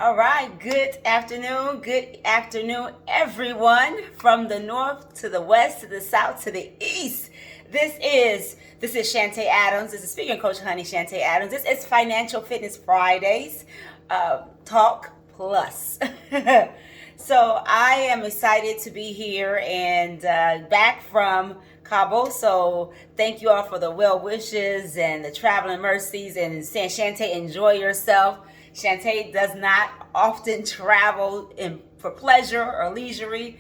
All right, good afternoon. Good afternoon, everyone from the north to the west to the south to the east. This is Shantay Adams. This is speaking coach honey Shantay Adams. This is Financial Fitness Fridays Talk Plus. So I am excited to be here and back from Cabo. So thank you all for the well wishes and the traveling mercies and saying, Shantay, enjoy yourself. Shantay does not often travel for pleasure or leisure,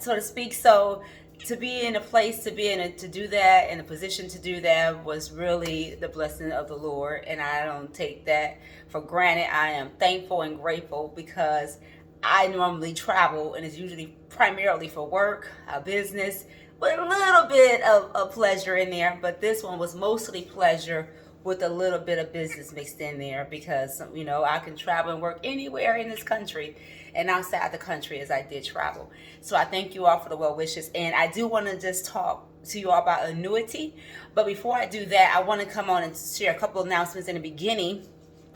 so to speak. So to be in a place to do that, in a position to do that, was really the blessing of the Lord, and I don't take that for granted. I am thankful and grateful because I normally travel, and it's usually primarily for work, business, with a little bit of pleasure in there. But this one was mostly pleasure with a little bit of business mixed in there because, I can travel and work anywhere in this country and outside the country as I did travel. So I thank you all for the well wishes. And I do want to just talk to you all about annuity. But before I do that, I want to come on and share a couple of announcements in the beginning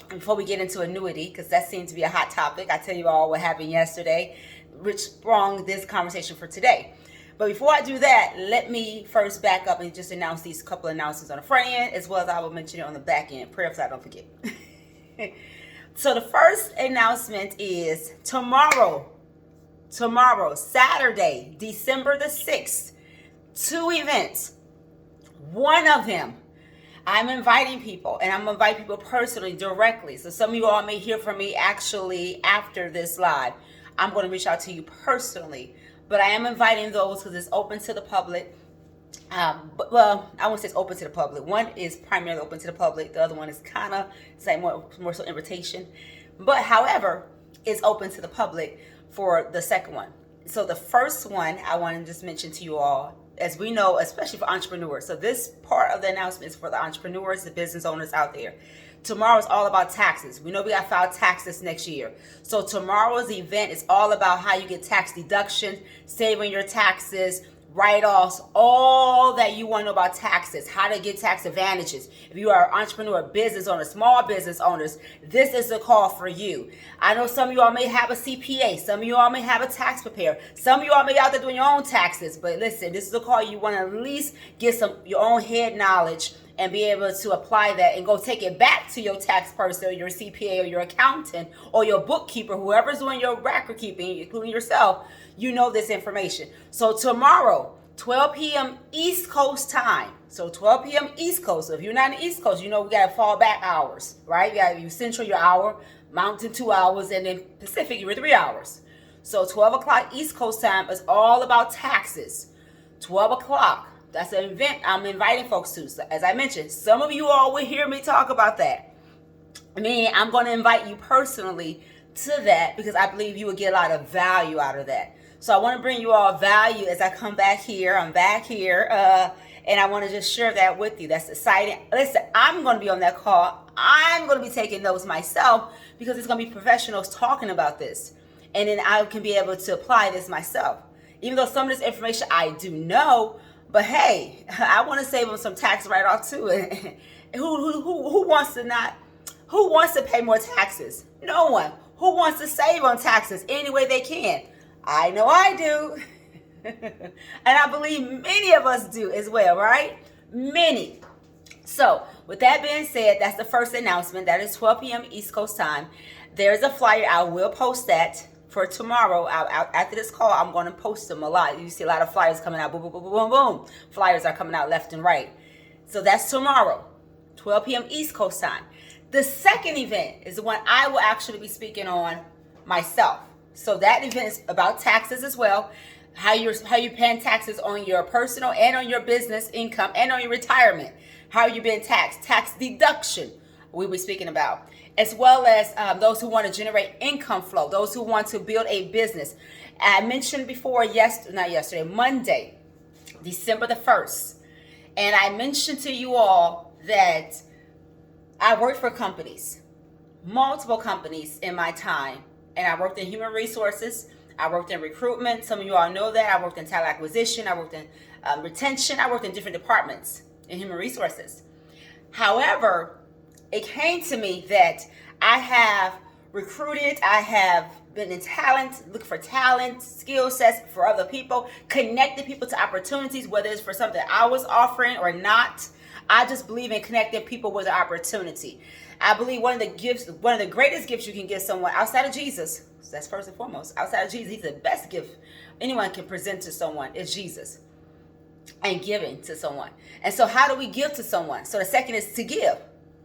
before we get into annuity, because that seems to be a hot topic. I tell you all what happened yesterday, which sprung this conversation for today. But before I do that, let me first back up and just announce these couple of announcements on the front end, as well as I will mention it on the back end. Prayer so I don't forget. So the first announcement is tomorrow, Saturday, December the 6th, 2 events. One of them, I'm inviting people, and I'm going to invite people personally, directly. So some of you all may hear from me actually after this live. I'm going to reach out to you personally. But I am inviting those because it's open to the public. I won't say it's open to the public. One is primarily open to the public. The other one is kind of more so invitation. But however, it's open to the public for the second one. So the first one I want to just mention to you all, as we know, especially for entrepreneurs. So this part of the announcement is for the entrepreneurs, the business owners out there. Tomorrow is all about taxes. We know we got to file taxes next year. So tomorrow's event is all about how you get tax deductions, saving your taxes, write-offs, all that you want to know about taxes, how to get tax advantages. If you are an entrepreneur, business owner, small business owners, this is the call for you. I know some of you all may have a CPA. Some of you all may have a tax preparer. Some of you all may be out there doing your own taxes. But listen, this is the call. You want to at least get your own head knowledge and be able to apply that and go take it back to your tax person or your CPA or your accountant or your bookkeeper, whoever's doing your record keeping, including yourself. You know this information. So tomorrow, 12 p.m. East Coast time. So 12 p.m. East Coast. So if you're not in the East Coast, we got to fall back hours, right? You got to Central your hour, Mountain 2 hours, and then Pacific you're 3 hours. So 12 o'clock East Coast time is all about taxes. 12 o'clock. That's an event I'm inviting folks to. So as I mentioned, some of you all will hear me talk about that. I'm going to invite you personally to that because I believe you will get a lot of value out of that. So I want to bring you all value as I come back here. I'm back here, and I want to just share that with you. That's exciting. Listen, I'm going to be on that call. I'm going to be taking notes myself because it's going to be professionals talking about this. And then I can be able to apply this myself. Even though some of this information I do know, but hey, I want to save them some tax write-off too. Who wants to pay more taxes? No one. Who wants to save on taxes any way they can? I know I do. And I believe many of us do as well, right? Many. So with that being said, that's the first announcement. That is 12 p.m. East Coast time. There's a flyer. I will post that for tomorrow. After this call, I'm going to post them a lot. You see a lot of flyers coming out. Boom, boom, boom, boom, boom. Flyers are coming out left and right. So that's tomorrow, 12 p.m. East Coast time. The second event is the one I will actually be speaking on myself. So that event is about taxes as well. How you're paying taxes on your personal and on your business income and on your retirement. How you're being taxed. Tax deduction we were speaking about. As well as those who want to generate income flow. Those who want to build a business. I mentioned before, Monday, December the 1st. And I mentioned to you all that I worked for companies, multiple companies in my time. And I worked in human resources. I worked in recruitment. Some of you all know that. I worked in talent acquisition. I worked in retention. I worked in different departments in human resources. However, it came to me that I have recruited. I have been in talent, look for talent, skill sets for other people, connected people to opportunities, whether it's for something I was offering or not. I just believe in connecting people with an opportunity. I believe one of the greatest gifts you can give someone outside of Jesus, that's first and foremost, outside of Jesus, he's the best gift anyone can present to someone is Jesus and giving to someone. And so how do we give to someone? So the second is to give.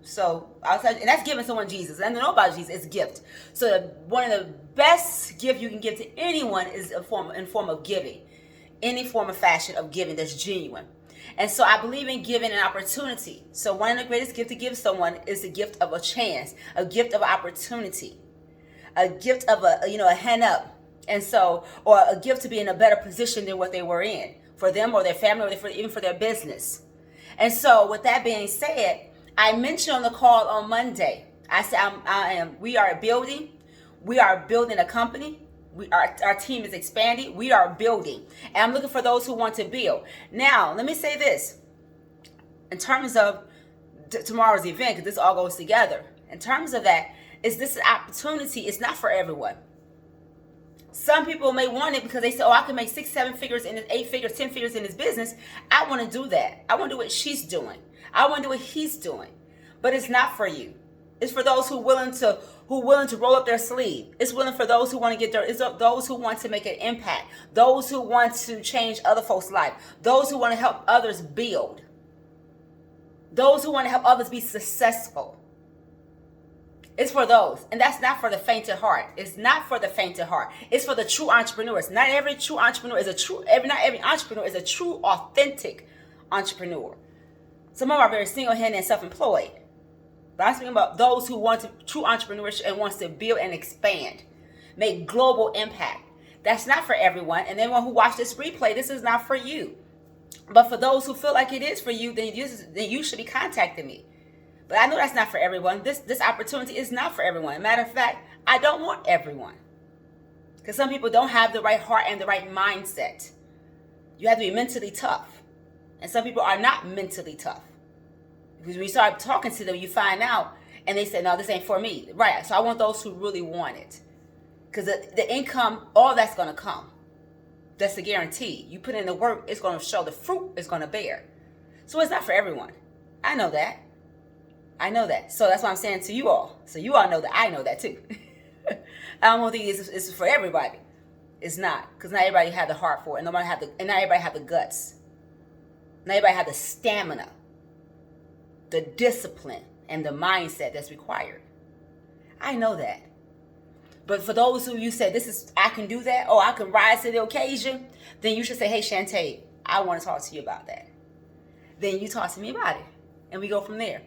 So outside, and that's giving someone Jesus. And to know about Jesus is gift. So one of the best gifts you can give to anyone is in form of giving. Any form of fashion of giving that's genuine. And so I believe in giving an opportunity. So one of the greatest gifts to give someone is the gift of a chance, a gift of opportunity, a gift of a hand up. And so, or a gift to be in a better position than what they were in for them or their family or even for their business. And so with that being said, I mentioned on the call on Monday, I said we are building a company. Our team is expanding. We are building. And I'm looking for those who want to build. Now, let me say this. In terms of tomorrow's event, because this all goes together. In terms of that, this opportunity is not for everyone. Some people may want it because they say, I can make 6, 7 figures, 8 figures, 10 figures in this business. I want to do that. I want to do what she's doing. I want to do what he's doing. But it's not for you. It's for those who willing to roll up their sleeve. It's willing for those who want to it's those who want to make an impact. Those who want to change other folks' life. Those who want to help others build. Those who want to help others be successful. It's for those. And that's not for the faint of heart. It's not for the faint of heart. It's for the true entrepreneurs. Not every entrepreneur is a true authentic entrepreneur. Some of them are very single-handed and self-employed. But I'm speaking about those who want true entrepreneurship and wants to build and expand, make global impact. That's not for everyone. And anyone who watched this replay, this is not for you. But for those who feel like it is for you, then you should be contacting me. But I know that's not for everyone. This opportunity is not for everyone. Matter of fact, I don't want everyone. Because some people don't have the right heart and the right mindset. You have to be mentally tough. And some people are not mentally tough. Because when you start talking to them, you find out, and they say, no, this ain't for me. Right. So I want those who really want it. Because the income, all that's going to come. That's a guarantee. You put in the work, it's going to show, the fruit is going to bear. So it's not for everyone. I know that. So that's why I'm saying to you all. So you all know that I know that too. I don't think it's for everybody. It's not. Because not everybody had the heart for it. And not everybody had the guts. Not everybody had the stamina, the discipline, and the mindset that's required. I know that. But for those who you said, I can do that, or I can rise to the occasion, then you should say, hey, Shantay, I want to talk to you about that. Then you talk to me about it. And we go from there.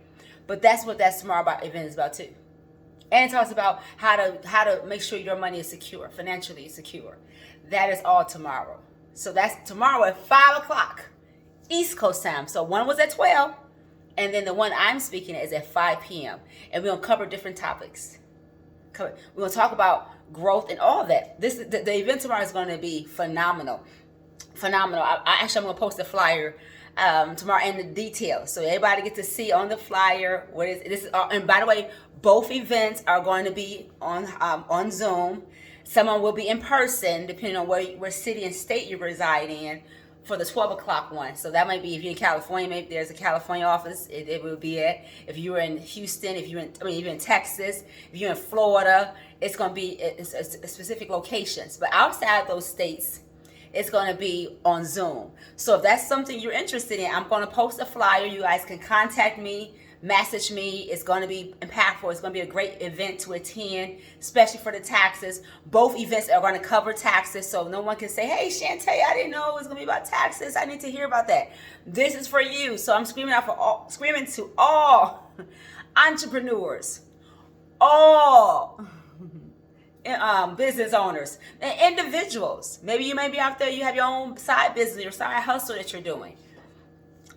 But that's what that Tomorrow event is about too. And it talks about how to make sure your money is secure, financially secure. That is all tomorrow. So that's tomorrow at 5 o'clock East Coast time. So one was at 12. And then the one I'm speaking at is at 5 p.m. And we're going to cover different topics. We're going to talk about growth and all that. The event tomorrow is going to be phenomenal. Phenomenal. I'm going to post a flyer tomorrow and the details. So everybody gets to see on the flyer what is this. And by the way, both events are going to be on Zoom. Someone will be in person, depending on where city and state you reside in, for the 12 o'clock one. So that might be, if you're in California, maybe there's a California office it will be at. If you're in Houston, if you're in Texas, if you're in Florida, it's going to be a specific locations. But outside those states, it's going to be on Zoom. So if that's something you're interested in, I'm going to post a flyer. You guys can contact me, message me. It's going to be impactful. It's going to be a great event to attend, especially for the taxes. Both events are going to cover taxes, so no one can say, hey, Shantay, I didn't know it was going to be about taxes. I need to hear about that. This is for you. So I'm screaming to all entrepreneurs, all business owners and individuals. Maybe you may be out there, you have your own side business, your side hustle that you're doing.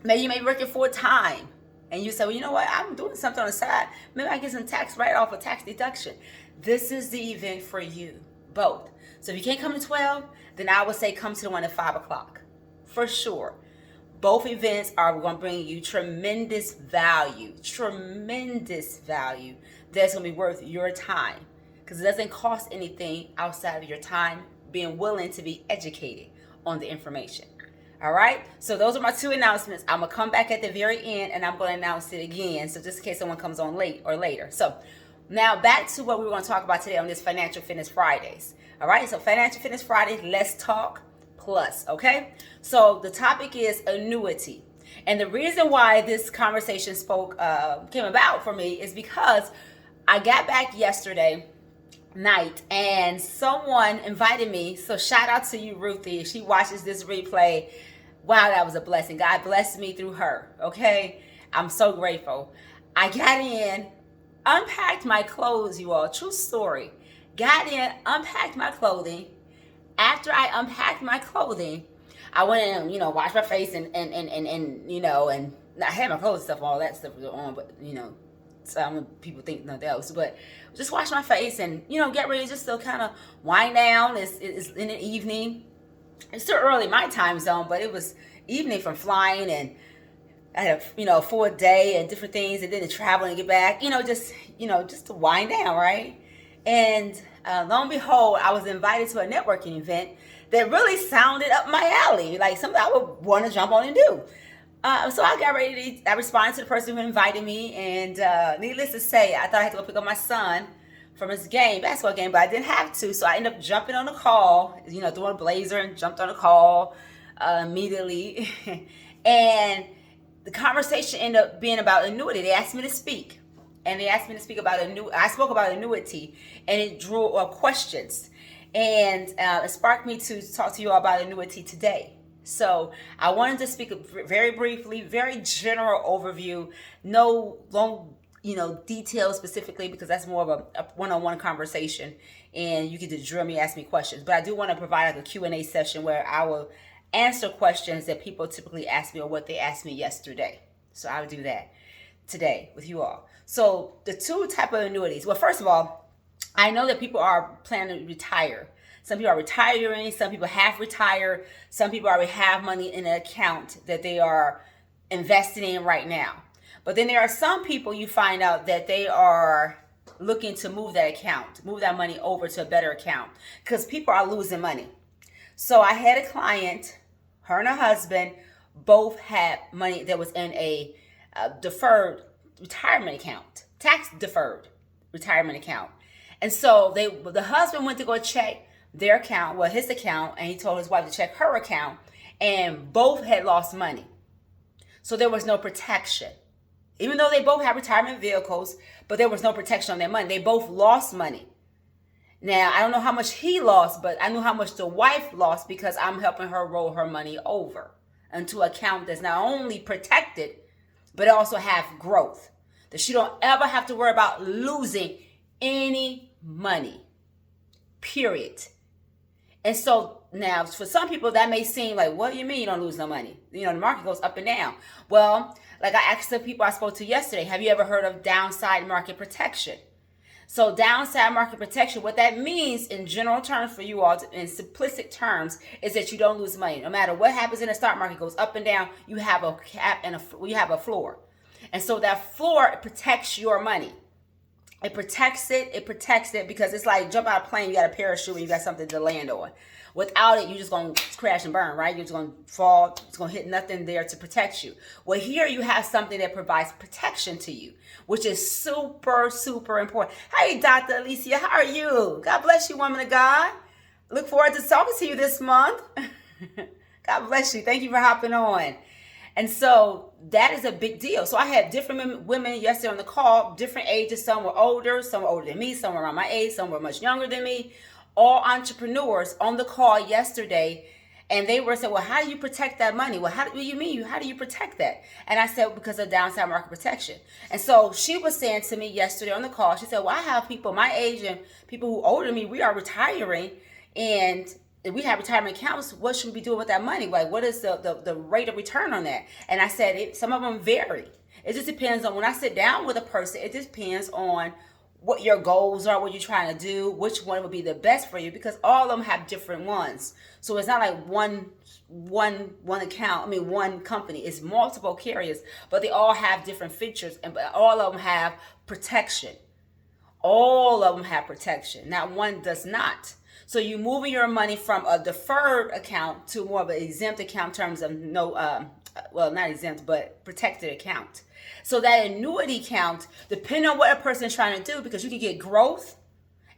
Maybe you may be working full time. And you say, well, you know what? I'm doing something on the side. Maybe I get some tax write-off or tax deduction. This is the event for you, both. So if you can't come to 12, then I would say come to the one at 5 o'clock. For sure. Both events are going to bring you tremendous value. Tremendous value that's going to be worth your time. because it doesn't cost anything outside of your time being willing to be educated on the information. All right, so those are my two announcements. I'm gonna come back at the very end and I'm gonna announce it again, so just in case someone comes on late or later. So now back to what we want to talk about today on this Financial Fitness Fridays. All right, so Financial Fitness Fridays, let's talk plus. Okay, so the topic is annuity, and the reason why this conversation came about for me is because I got back yesterday night and someone invited me. So shout out to you, Ruthie. If she watches this replay, wow, that was a blessing. God blessed me through her. Okay, I'm so grateful. I got in, unpacked my clothes, you all. True story. Got in, unpacked my clothing. After I unpacked my clothing, I went in and, washed my face and I had my clothes and stuff, all that stuff was on, but, some people think nothing else, but just wash my face and, get ready just to kind of wind down. It's in the evening. It's still early my time zone, but it was evening from flying, and I had a full day and different things, and then to travel and get back, just to wind down, right? And lo and behold, I was invited to a networking event that really sounded up my alley, like something I would want to jump on and do. So I got ready I responded to the person who invited me, and needless to say, I thought I had to go pick up my son from his basketball game, but I didn't have to. So I ended up jumping on the call, throwing a blazer and jumped on the call immediately. And the conversation ended up being about annuity. They asked me to speak, and they asked me to speak about I spoke about annuity, and it drew up questions, and it sparked me to talk to you all about annuity today. So I wanted to speak very briefly, very general overview, no long, details specifically, because that's more of a one-on-one conversation, and you can just drill me, ask me questions. But I do want to provide a Q&A session where I will answer questions that people typically ask me or what they asked me yesterday. So I will do that today with you all. So the two type of annuities. Well, first of all, I know that people are planning to retire. Some people are retiring. Some people have retired. Some people already have money in an account that they are investing in right now. But then there are some people you find out that they are looking to move that money over to a better account, because people are losing money. So I had a client, her and her husband both had money that was in a deferred retirement account, tax deferred retirement account. And so the husband went to go check their account, his account, and he told his wife to check her account, and both had lost money. So there was no protection. Even though they both had retirement vehicles, but there was no protection on their money. They both lost money. Now, I don't know how much he lost, but I know how much the wife lost, because I'm helping her roll her money over into an account that's not only protected, but also have growth. That she don't ever have to worry about losing any money, period. And so now, for some people, that may seem like, what do you mean you don't lose no money? The market goes up and down. Well, like I asked the people I spoke to yesterday, have you ever heard of downside market protection? So downside market protection, what that means in general terms for you all, in simplistic terms, is that you don't lose money. No matter what happens in the stock market, goes up and down, you have a cap and you have a floor. And so that floor protects your money. It protects it because it's like jump out of a plane, you got a parachute and you got something to land on. Without it, you're just going to crash and burn, right? You're just going to fall. It's going to hit nothing there to protect you. Well, here you have something that provides protection to you, which is super, super important. Hey, Dr. Alicia, how are you? God bless you, woman of God. Look forward to talking to you this month. God bless you. Thank you for hopping on. And so that is a big deal. So I had different women yesterday on the call, different ages. Some were older than me, some were around my age, some were much younger than me. All entrepreneurs on the call yesterday. And they were saying, well, how do you protect that money? Well, what do you mean? How do you protect that? And I said, because of downside market protection. And so she was saying to me yesterday on the call, she said, well, I have people my age and people who are older than me, we are retiring, and if we have retirement accounts, what should we be doing with that money? Like, what is the rate of return on that? And I said, some of them vary. It just depends on, when I sit down with a person, it just depends on what your goals are, what you're trying to do, which one would be the best for you, because all of them have different ones. So it's not like one company. It's multiple carriers, but they all have different features, and all of them have protection. All of them have protection. Not one does not. So you moving your money from a deferred account to more of an exempt account in terms of not exempt, but protected account. So that annuity account, depending on what a person is trying to do, because you can get growth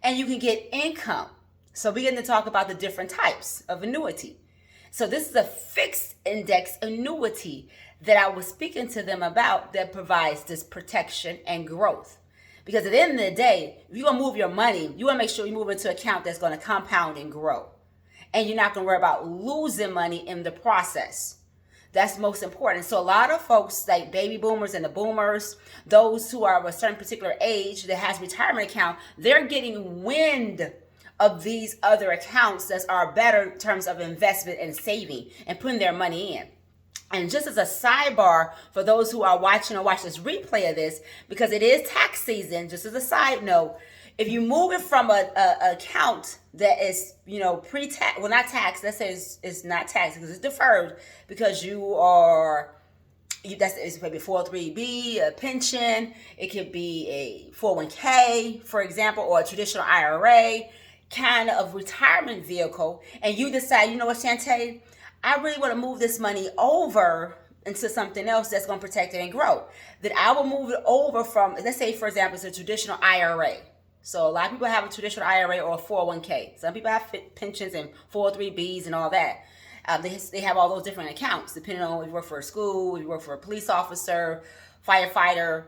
and you can get income. So we're going to talk about the different types of annuity. So this is a fixed index annuity that I was speaking to them about that provides this protection and growth. Because at the end of the day, if you're going to move your money, you want to make sure you move into an account that's going to compound and grow. And you're not going to worry about losing money in the process. That's most important. So a lot of folks like baby boomers and the boomers, those who are of a certain particular age that has retirement account, they're getting wind of these other accounts that are better in terms of investment and saving and putting their money in. And just as a sidebar for those who are watching or watch this replay of this, because it is tax season, just as a side note, if you move it from a account that is, pre-tax, well, not tax, let's say it's not tax because it's deferred, because it's maybe 403B, a pension, it could be a 401k, for example, or a traditional IRA kind of retirement vehicle, and you decide, you know what, Shantay, I really want to move this money over into something else that's going to protect it and grow. Then I will move it over from, let's say, for example, it's a traditional IRA. So a lot of people have a traditional IRA or a 401k. Some people have pensions and 403Bs and all that. They have all those different accounts, depending on if you work for a school, if you work for a police officer, firefighter,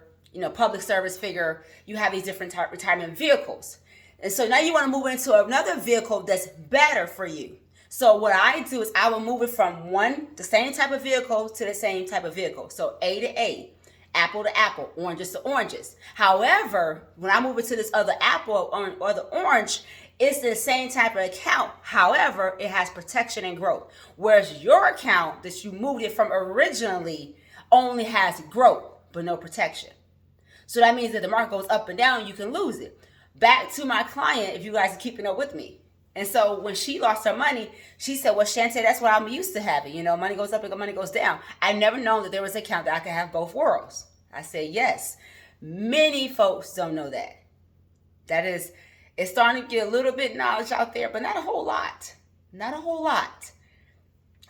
public service figure. You have these different retirement vehicles. And so now you want to move into another vehicle that's better for you. So what I do is I will move it from the same type of vehicle to the same type of vehicle. So A to A, apple to apple, oranges to oranges. However, when I move it to this other apple or the orange, it's the same type of account. However, it has protection and growth. Whereas your account that you moved it from originally only has growth, but no protection. So that means that the market goes up and down, you can lose it. Back to my client, if you guys are keeping up with me. And so when she lost her money, she said, well, Shantay, that's what I'm used to having. Money goes up and money goes down. I never known that there was an account that I could have both worlds. I said, yes. Many folks don't know that. It's starting to get a little bit knowledge out there, but not a whole lot. Not a whole lot.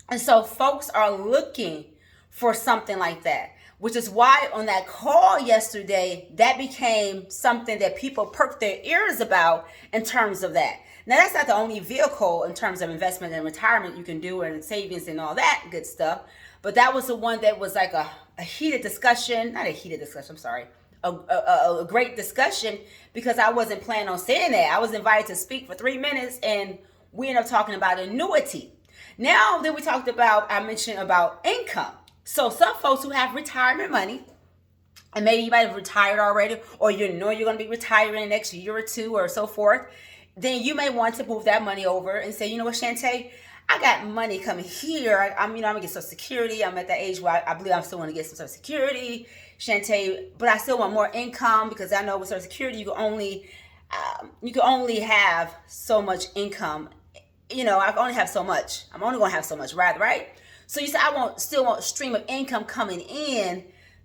And so folks are looking for something like that, which is why on that call yesterday, that became something that people perked their ears about in terms of that. Now, that's not the only vehicle in terms of investment and retirement you can do and savings and all that good stuff. But that was the one that was like a heated discussion, not a heated discussion, I'm sorry, a great discussion, because I wasn't planning on saying that. I was invited to speak for 3 minutes and we ended up talking about annuity. Now then I mentioned about income. So some folks who have retirement money, and maybe you might have retired already, or you're going to be retiring in the next year or two or so forth, then you may want to move that money over and say, you know what, Shantay, I got money coming here. I'm going to get Social Security. I'm at that age where I believe I'm still going to get some Social Security, Shantay, but I still want more income, because I know with Social Security, you can only have so much income. I can only have so much. I'm only going to have so much, rather, right? So you say, still want a stream of income coming in.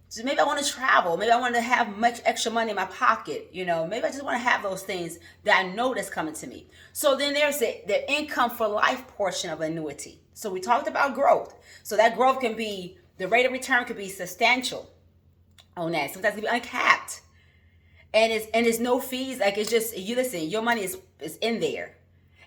So maybe I want to travel. Maybe I want to have much extra money in my pocket. Maybe I just want to have those things that I know that's coming to me. So then there's the income for life portion of annuity. So we talked about growth. So that growth can be, the rate of return could be substantial on that. Sometimes it can be uncapped. And it's no fees. Like, it's just, you listen, your money is in there.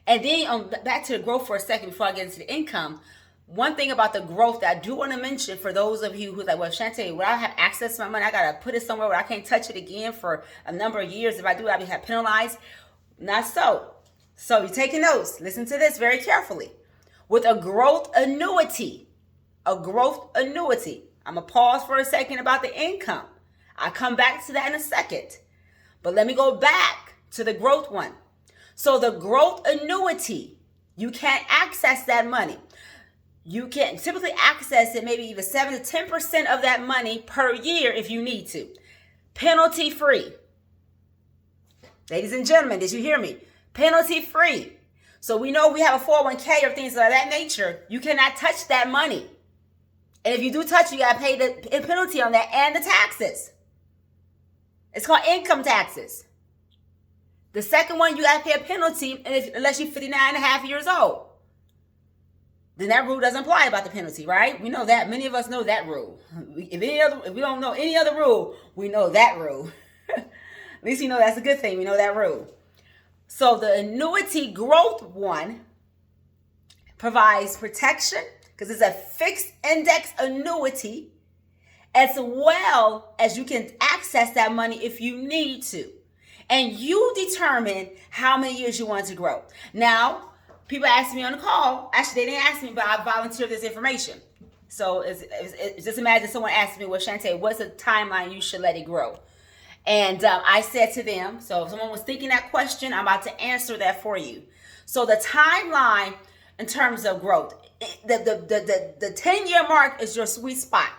And then back to the growth for a second before I get into the income. One thing about the growth that I do want to mention for those of you who's like, well, Shantay, when I have access to my money, I got to put it somewhere where I can't touch it again for a number of years. If I do, I'll be penalized. Not so. So you're taking notes. Listen to this very carefully. With a growth annuity, I'm going to pause for a second about the income. I'll come back to that in a second. But let me go back to the growth one. So the growth annuity, you can't access that money. You can typically access it, maybe even 7 to 10% of that money per year if you need to. Penalty free. Ladies and gentlemen, did you hear me? Penalty free. So we know we have a 401k or things of that nature. You cannot touch that money. And if you do touch it, you got to pay the penalty on that and the taxes. It's called income taxes. The second one, you got to pay a penalty unless you're 59 and a half years old. Then that rule doesn't apply about the penalty, right? We know that. Many of us know that rule. If we don't know any other rule, we know that rule. At least you know that's a good thing. We know that rule. So the annuity growth one provides protection because it's a fixed index annuity, as well as you can access that money if you need to. And you determine how many years you want to grow. Now, people ask me on the call. Actually, they didn't ask me, but I volunteered this information. So just imagine someone asked me, well, Shantay, what's the timeline you should let it grow? And I said to them, so if someone was thinking that question, I'm about to answer that for you. So the timeline in terms of growth, the 10-year mark is your sweet spot.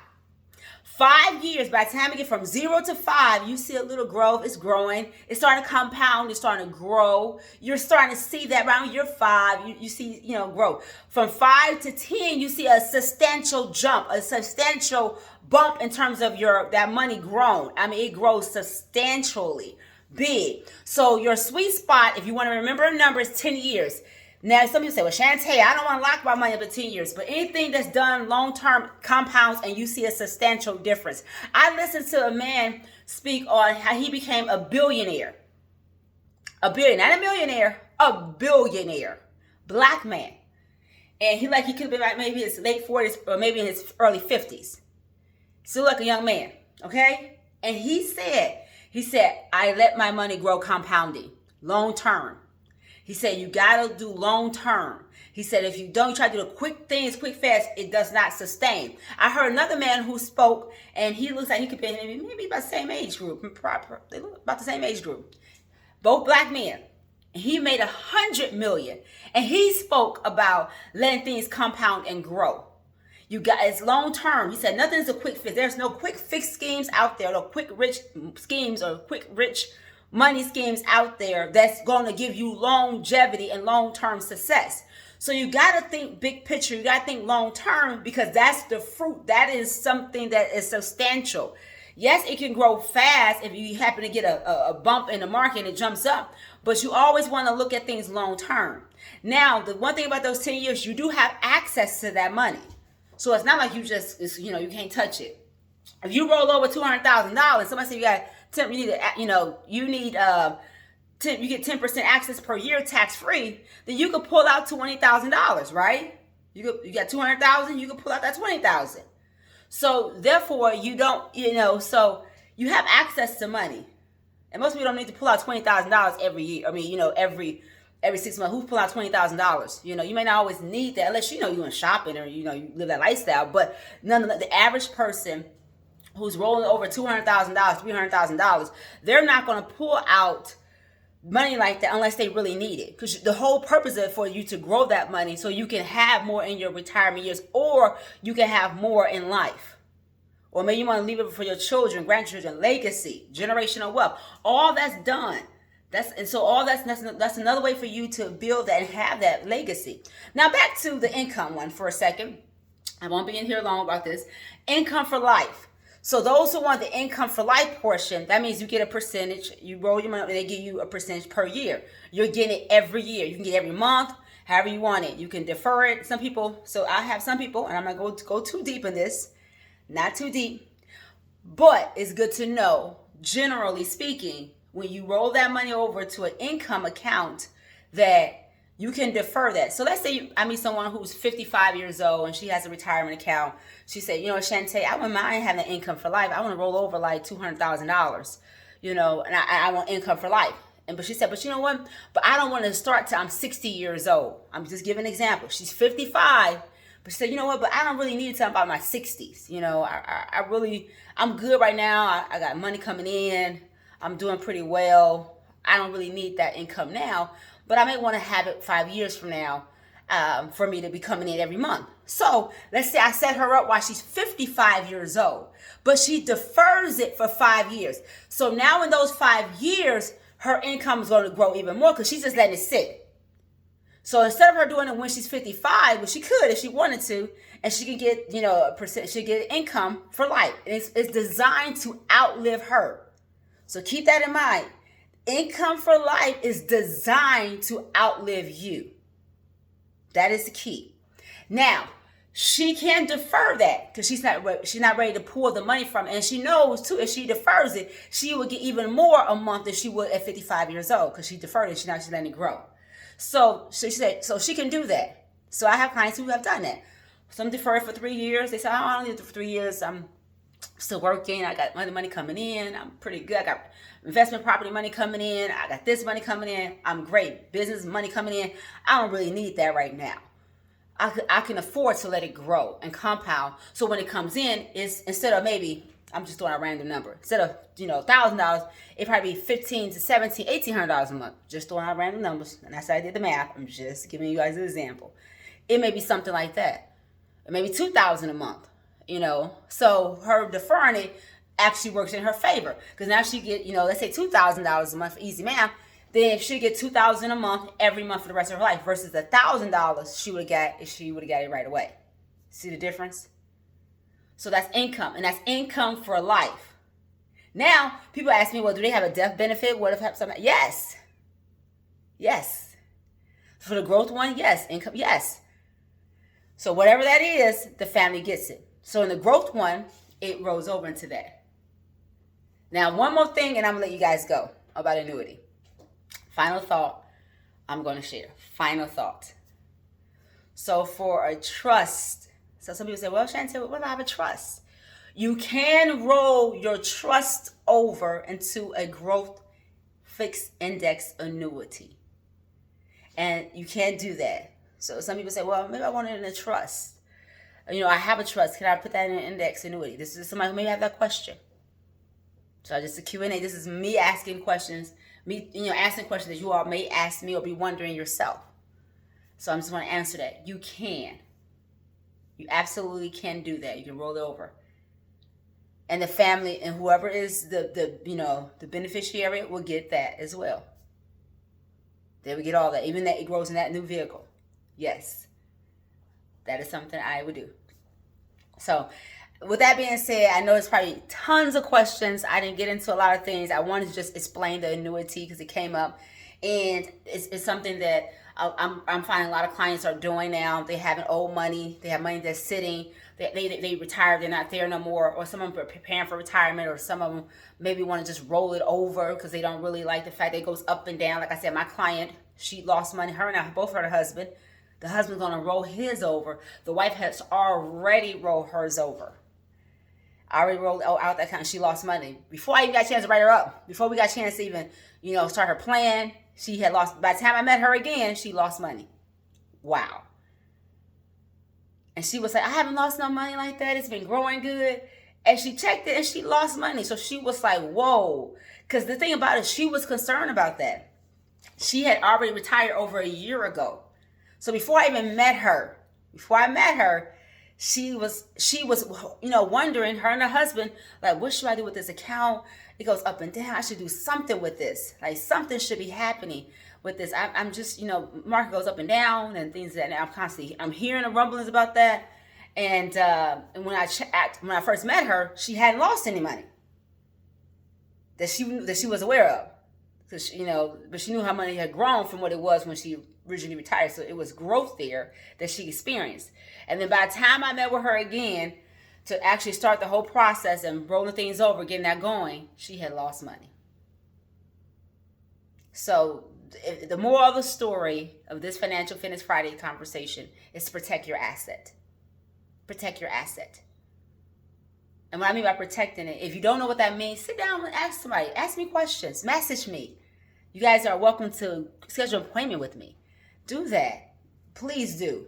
5 years, by the time you get from 0 to 5, you see a little growth. It's growing. It's starting to compound. It's starting to grow. You're starting to see that around year 5. You see, growth. From 5 to 10, you see a substantial jump, a substantial bump in terms of that money grown. I mean, it grows substantially big. So your sweet spot, if you want to remember a number, is 10 years. Now, some people say, well, Shantay, I don't want to lock my money up to 10 years. But anything that's done long-term compounds and you see a substantial difference. I listened to a man speak on how he became a billionaire. A billionaire, not a millionaire, a billionaire. Black man. And he could have been like maybe his late 40s or maybe in his early 50s. Still like a young man, okay? And he said, I let my money grow compounding, long-term. He said, you got to do long term. He said, if you don't try to do the quick things, quick, fast, it does not sustain. I heard another man who spoke, and he looks like he could be maybe about the same age group. They look about the same age group. Both black men. He made $100 million. And he spoke about letting things compound and grow. It's long term. He said, nothing is a quick fix. There's no quick fix schemes out there, no quick rich schemes or quick rich money schemes out there that's going to give you longevity and long-term success. So you got to think big picture. You got to think long-term because that's the fruit. That is something that is substantial. Yes, it can grow fast if you happen to get a bump in the market and it jumps up, but you always want to look at things long-term. Now, the one thing about those 10 years, you do have access to that money. So it's not like you can't touch it. If you roll over $200,000, somebody say you got you get 10% access per year tax free, then you could pull out $20,000, right? You got $200,000, you could pull out that $20,000. So therefore, you don't, so you have access to money, and most people don't need to pull out $20,000 every year. I mean, every 6 months, who's pulling out $20,000? You may not always need that unless you're doing shopping or you live that lifestyle. But nonetheless, the average person who's rolling over $200,000, $300,000, they're not going to pull out money like that unless they really need it. Because the whole purpose is for you to grow that money so you can have more in your retirement years, or you can have more in life. Or maybe you want to leave it for your children, grandchildren, legacy, generational wealth. All that's done. That's another way for you to build that and have that legacy. Now back to the income one for a second. I won't be in here long about this. Income for life. So those who want the income for life portion, that means you get a percentage. You roll your money up and they give you a percentage per year. You're getting it every year. You can get it every month, however you want it. You can defer it. So I have some people, and I'm not going to go too deep in this, not too deep, but it's good to know, generally speaking, when you roll that money over to an income account, that you can defer that. So let's say I meet someone who's 55 years old and she has a retirement account. She said, Shantay, I wouldn't mind having an income for life. I want to roll over like $200,000, and I want income for life. But she said, but you know what? But I don't want to start till I'm 60 years old. I'm just giving an example. She's 55, but she said, you know what? But I don't really need it till I'm about my 60s. I'm good right now. I got money coming in. I'm doing pretty well. I don't really need that income now. But I may want to have it 5 years from now for me to be coming in every month. So let's say I set her up while she's 55 years old, but she defers it for 5 years. So now in those 5 years, her income is going to grow even more because she's just letting it sit. So instead of her doing it when she's 55, well, she could if she wanted to, and she could get, a percent, she get income for life. And it's designed to outlive her. So keep that in mind. Income for life is designed to outlive you. That is the key. Now, she can defer that because she's not ready to pull the money from it. And she knows too, if she defers it, she will get even more a month than she would at 55 years old because she deferred it. She's letting it grow. So she said, so she can do that. So I have clients who have done that. Some defer for 3 years. They say, oh, I only need it for 3 years. I'm still working. I got money coming in. I'm pretty good. I got investment property money coming in. I got this money coming in. I'm great. Business money coming in. I don't really need that right now. I can afford to let it grow and compound. So when it comes in, it's instead of maybe, I'm just throwing a random number, instead of $1,000, it probably be $1,500 to $1,700, $1,800 a month. Just throwing out random numbers. And that's how I did the math. I'm just giving you guys an example. It may be something like that. It may be $2,000 a month. So her deferring it actually works in her favor because now she get let's say $2,000 a month for easy math. Then if she get $2,000 a month every month for the rest of her life versus the $1,000 she would have got if she would have got it right away. See the difference? So that's income, and that's income for life. Now people ask me, well, do they have a death benefit? What if something? Yes. For the growth one, yes. Income, yes. So whatever that is, the family gets it. So in the growth one, it rolls over into that. Now, one more thing, and I'm going to let you guys go about annuity. Final thought I'm going to share. Final thought. So for a trust, so some people say, well, Shantay, what if I have a trust? You can roll your trust over into a growth fixed index annuity. And you can't do that. So some people say, well, maybe I want it in a trust. I have a trust. Can I put that in an index annuity? This is somebody who may have that question. So just a Q&A. This is me asking questions. Asking questions that you all may ask me or be wondering yourself. So I'm just going to answer that. You can. You absolutely can do that. You can roll it over. And the family and whoever is the beneficiary will get that as well. They would get all that. Even that it grows in that new vehicle. Yes. That is something I would do. So with that being said, I know there's probably tons of questions. I didn't get into a lot of things. I wanted to just explain the annuity because it came up. And it's something that I'm finding a lot of clients are doing now. They haven't owed money. They have money that's sitting. They retired. They're not there no more. Or some of them are preparing for retirement. Or some of them maybe want to just roll it over because they don't really like the fact that it goes up and down. Like I said, my client, she lost money. Her and I both her husband. The husband's going to roll his over. The wife has already rolled hers over. I already rolled out that kind. She lost money. Before I even got a chance to write her up, before we got a chance to even, start her plan, she had lost. By the time I met her again, she lost money. Wow. And she was like, I haven't lost no money like that. It's been growing good. And she checked it and she lost money. So she was like, whoa. Because the thing about it, she was concerned about that. She had already retired over a year ago. So before I even met her, she was, wondering, her and her husband, like, what should I do with this account? It goes up and down. I should do something with this. Like, something should be happening with this. I'm just, market goes up and down and things that I'm hearing the rumblings about that. And when I first met her, she hadn't lost any money that she was aware of. Because, but she knew how money had grown from what it was when she originally retired. So it was growth there that she experienced. And then by the time I met with her again to actually start the whole process and rolling things over, getting that going, she had lost money. So the moral of the story of this Financial Fitness Friday conversation is to protect your asset. Protect your asset. And what I mean by protecting it, if you don't know what that means, sit down and ask somebody. Ask me questions. Message me. You guys are welcome to schedule an appointment with me. Do that. Please do.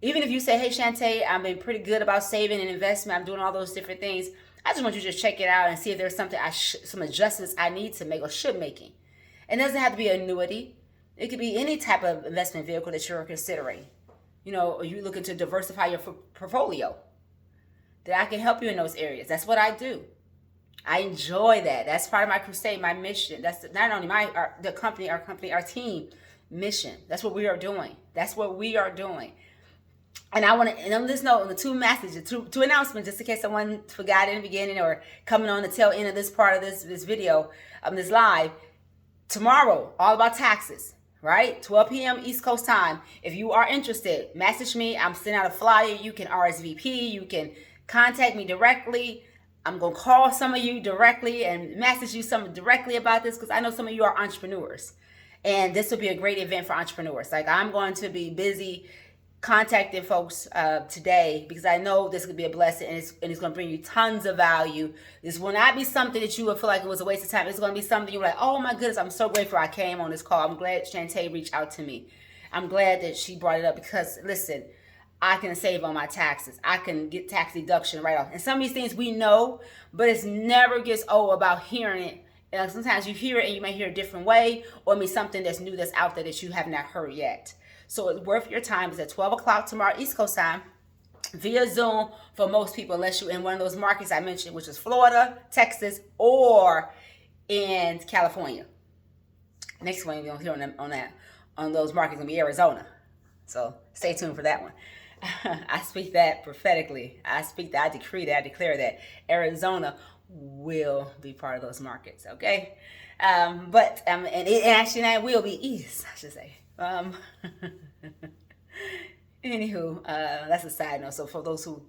Even if you say, hey, Shantay, I've been pretty good about saving and investment. I'm doing all those different things. I just want you to just check it out and see if there's something some adjustments I need to make or should making. It doesn't have to be an annuity. It could be any type of investment vehicle that you're considering. Or you're looking to diversify your portfolio. That I can help you in those areas. That's what I do. I enjoy that. That's part of my crusade, my mission. That's not only our team mission. That's what we are doing. And I want to, and on this note, on the two messages, two announcements, just in case someone forgot in the beginning or coming on the tail end of this part of this video, this live. Tomorrow, all about taxes, right? 12 p.m. East Coast time. If you are interested, message me. I'm sending out a flyer. You can RSVP. You can contact me directly. I'm going to call some of you directly and message you some directly about this, because I know some of you are entrepreneurs. And this will be a great event for entrepreneurs. Like, I'm going to be busy contacting folks today, because I know this could be a blessing, and it's going to bring you tons of value. This will not be something that you will feel like it was a waste of time. It's going to be something you're like, oh my goodness, I'm so grateful I came on this call. I'm glad Shantay reached out to me. I'm glad that she brought it up, because listen, I can save on my taxes. I can get tax deduction right off. And some of these things we know, but it's never gets old about hearing it. Sometimes you hear it and you may hear a different way, or it may be something that's new that's out there that you have not heard yet. So it's worth your time. It's at 12 o'clock tomorrow, East Coast time, via Zoom for most people, unless you're in one of those markets I mentioned, which is Florida, Texas, or in California. Next one, we don't hear on those markets, going to be Arizona. So stay tuned for that one. I speak that prophetically. I decree that, I declare that Arizona will be part of those markets, okay? And actually that will be East, I should say. Anywho, that's a side note. So for those who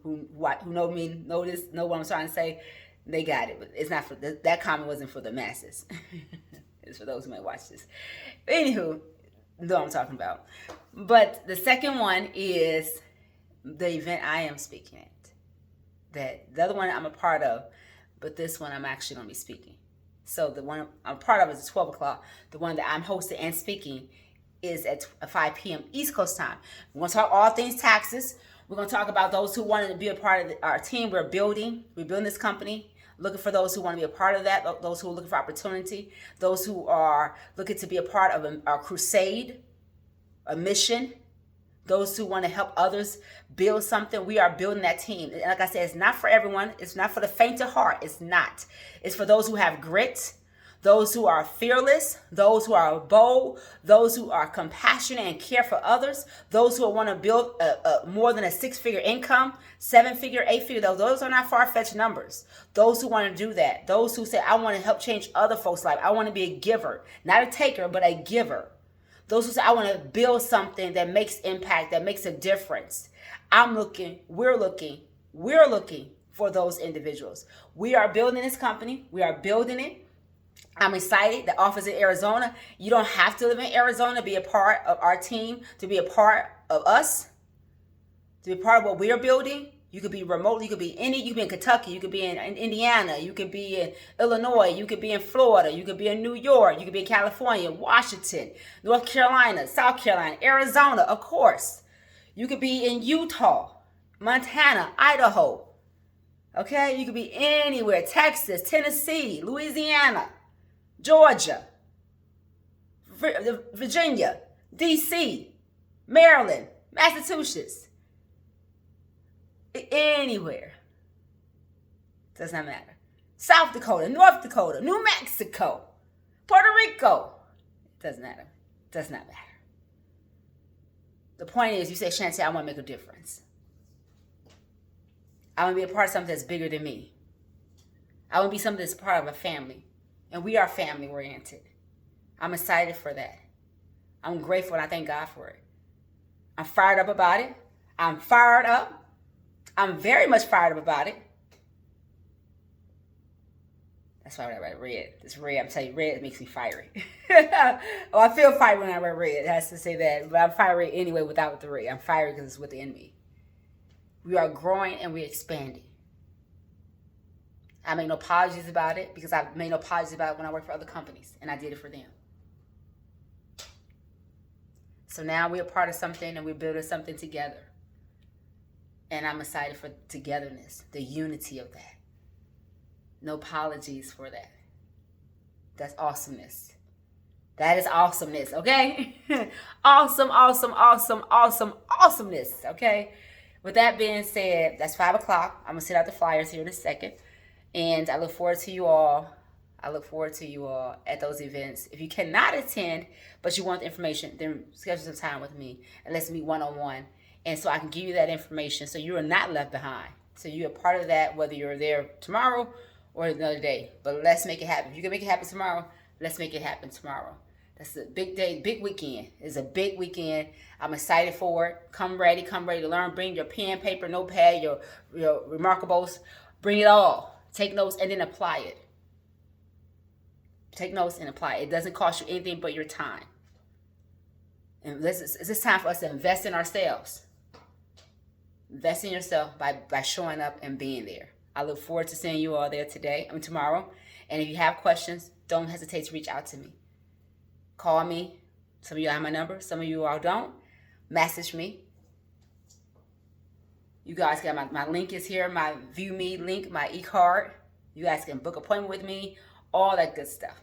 know me, know what I'm trying to say, they got it. But it's not for that comment wasn't for the masses. It's for those who might watch this. Anywho, know what I'm talking about. But the second one is the event I am speaking at. That the other one I'm a part of, but this one I'm actually going to be speaking. So the one I'm part of is at 12 o'clock. The one that I'm hosting and speaking is at 5 p.m. East Coast time. We're going to talk all things taxes. We're going to talk about those who wanted to be a part of our team. We're building this company, looking for those who want to be a part of that, those who are looking for opportunity, those who are looking to be a part of a crusade, a mission, those who want to help others build something. We are building that team. And like I said, it's not for everyone. It's not for the faint of heart. It's not. It's for those who have grit, those who are fearless, those who are bold, those who are compassionate and care for others, those who want to build more than a 6-figure income, 7-figure, 8-figure. Those are not far-fetched numbers. Those who want to do that, those who say, I want to help change other folks' lives. I want to be a giver, not a taker, but a giver. Those who say, I want to build something that makes impact, that makes a difference. We're looking for those individuals. We are building this company. We are building it. I'm excited. The office in Arizona. You don't have to live in Arizona to be a part of our team, to be a part of us, to be a part of what we are building. You could be remotely. You could be in Kentucky. You could be in Indiana. You could be in Illinois. You could be in Florida. You could be in New York. You could be in California, Washington, North Carolina, South Carolina, Arizona, of course. You could be in Utah, Montana, Idaho. Okay? You could be anywhere. Texas, Tennessee, Louisiana, Georgia, Virginia, D.C., Maryland, Massachusetts. Anywhere. Does not matter. South Dakota, North Dakota, New Mexico, Puerto Rico. Doesn't matter. Does not matter. The point is, you say, Shantay, I want to make a difference. I want to be a part of something that's bigger than me. I want to be something that's part of a family. And we are family oriented. I'm excited for that. I'm grateful and I thank God for it. I'm fired up about it. I'm fired up. I'm very much fired up about it. That's why I read red. This red, I'm telling you, red makes me fiery. I feel fiery when I read red. It has to say that. But I'm fiery anyway without the red. I'm fiery because it's within me. We are growing and we're expanding. I make no apologies about it, because I've made no apologies about it when I worked for other companies, and I did it for them. So now we're a part of something and we're building something together. And I'm excited for togetherness, the unity of that. No apologies for that. That's awesomeness. That is awesomeness, okay? Awesomeness, okay? With that being said, that's 5 o'clock. I'm going to send out the flyers here in a second. And I look forward to you all. At those events. If you cannot attend, but you want the information, then schedule some time with me and let's meet one-on-one. And so I can give you that information so you are not left behind. So you're a part of that, whether you're there tomorrow or another day. But let's make it happen. If you can make it happen tomorrow, Let's make it happen tomorrow. That's a big day, big weekend. It's a big weekend. I'm excited for it. Come ready to learn. Bring your pen, paper, notepad, your remarkables. Bring it all. Take notes and then apply it. Take notes and apply it. It doesn't cost you anything but your time. And it's time for us to invest in ourselves. Invest in yourself by showing up and being there. I look forward to seeing you all there tomorrow. And if you have questions, don't hesitate to reach out to me. Call me. Some of you have my number. Some of you all don't. Message me. You guys got my link is here. My View Me link, my e-card. You guys can book an appointment with me. All that good stuff.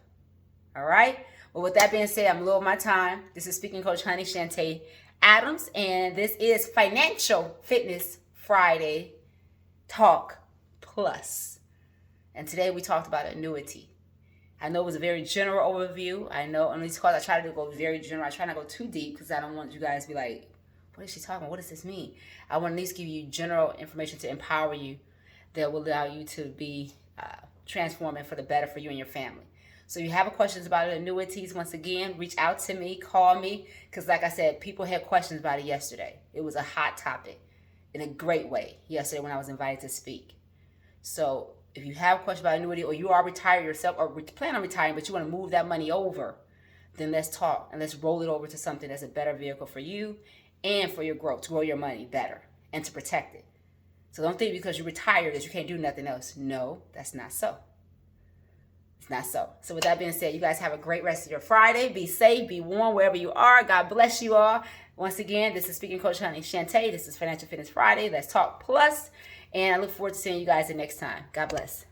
All right? Well, with that being said, I'm a little of my time. This is Speaking Coach Honey Shantay Adams. And this is Financial Fitness Friday Talk Plus. And today we talked about annuity. I know it was a very general overview. I know on these calls I try to go very general. I try not to go too deep because I don't want you guys to be like, what is she talking about? What does this mean? I want to at least give you general information to empower you that will allow you to be transforming for the better for you and your family. So if you have questions about annuities, once again, reach out to me, call me. Because like I said, people had questions about it yesterday. It was a hot topic in a great way yesterday when I was invited to speak. So if you have questions about annuity or you are retired yourself or plan on retiring, but you want to move that money over, then let's talk and let's roll it over to something that's a better vehicle for you and for your growth, to grow your money better and to protect it. So don't think because you're retired that you can't do nothing else. No, that's not so. It's not so. So with that being said, you guys have a great rest of your Friday. Be safe, be warm wherever you are. God bless you all. Once again, this is Speaking Coach Honey Shantay. This is Financial Fitness Friday. Let's Talk Plus. And I look forward to seeing you guys the next time. God bless.